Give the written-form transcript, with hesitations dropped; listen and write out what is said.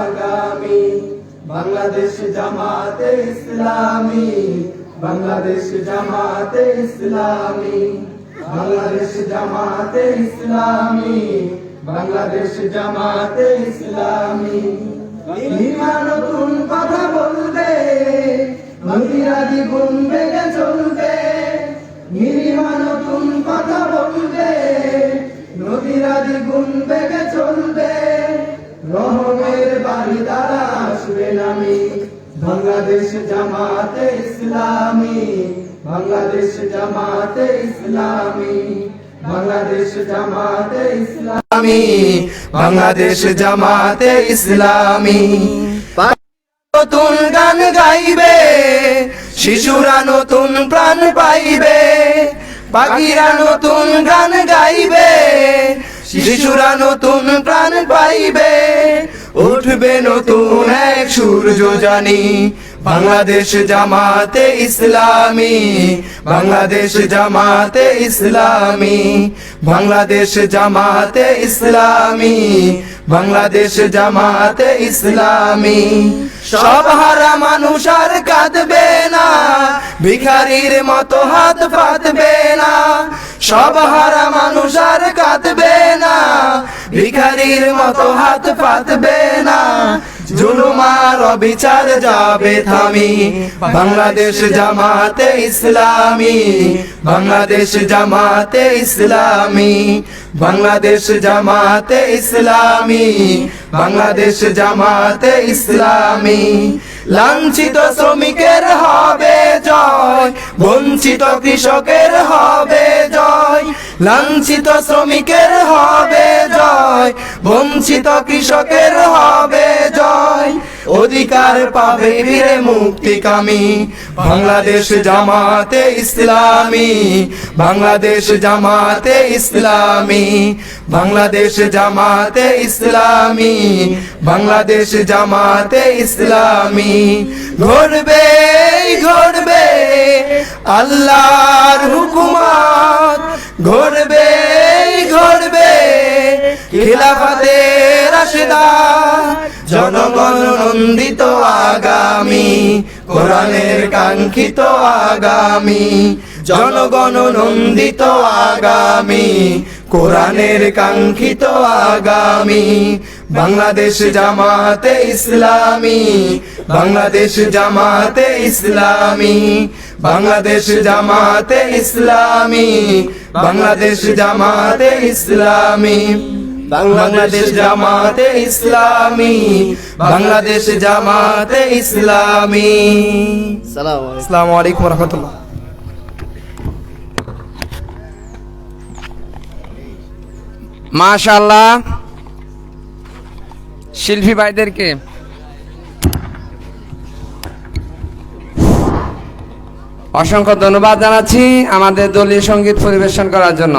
আগামী। বাংলাদেশ জামাতে ইসলামী, বাংলাদেশ জামাতে ইসলামী, বাংলাদেশ জামাতে ইসলামী, বাংলাদেশ জামাতে ইসলামী। ইলিমা নতুন কথা বলবে, নদীরা দ্বিগুণ বেগে চলবে। ইলিমা নতুন কথা বলবে, নদীরা দ্বিগুণ বেগে চলবে। রহমের বাড়ি দ্বারা আসবে নামি, বাংলাদেশ জামাতে ইসলামী, বাংলাদেশ জামাতে ইসলামী, বাংলাদেশ জামাতে ইসলামী, বাংলাদেশ জামাতে ইসলামী। নতুন গান গাইবে, শিশুরা নতুন প্রাণ পাইবে। পাখিরা নতুন গান গাইবে, শিশুরা নতুন প্রাণ পাইবে। উঠবে নতুন এক সূর্য জানি, বাংলাদেশ জামাতে ইসলামী, বাংলাদেশ জামাতে ইসলামী, বাংলাদেশ জামাতে ইসলামী, বাংলাদেশ জামাতে ইসলামী। সব হারা মানুষ আর কাঁদবে না, ভিখারির মতো হাত পাতবে না। সব হারা মানুষ আর কাঁদবে না, ভিখারির মতো হাত পাতবে না। জুলুম আর অবিচার যাবে থামি, বাংলাদেশ জামাতে ইসলামী, বাংলাদেশ জামাতে ইসলামী, বাংলাদেশ জামাতে ইসলামী, বাংলাদেশ জামাতে ইসলামী। লাঞ্ছিত শ্রমিকের হবে জয়, বঞ্চিত কৃষকের হবে জয়। লাঞ্ছিত শ্রমিকের হবে জয়, বঞ্চিত কৃষকের হবে জয়। অধিকার পাবে ফিরে মুক্তিকামী, বাংলাদেশ জামাতে ইসলামী, বাংলাদেশ জামাতে ইসলামী, বাংলাদেশ জামাতে ইসলামী, বাংলাদেশ জামাতে ইসলামী। ঘটবে ঘটবে আল্লাহর হুকুমত, ঘটবে ঘটবে খিলাফতে রাশেদা। জনগণ নন্দিত আগামী, কোরআনের কাঙ্ক্ষিত আগামী। জনগণ নন্দিত আগামী, কোরআনের কাঙ্ক্ষিত আগামী। বাংলাদেশ জামাতে ইসলামী, বাংলাদেশ জামাতে ইসলামী, বাংলাদেশ জামাতে ইসলামী, বাংলাদেশ জামাতে ইসলামী, বাংলাদেশ জামাতে ইসলামী, বাংলাদেশ জামাতে ইসলামী। আসসালামু আলাইকুম ওয়া রাহমাতুল্লাহ। মাশাআল্লাহ, শিল্পী ভাইদেরকে অসংখ্য ধন্যবাদ জানাচ্ছি আমাদের দলীয় সঙ্গীত পরিবেশন করার জন্য।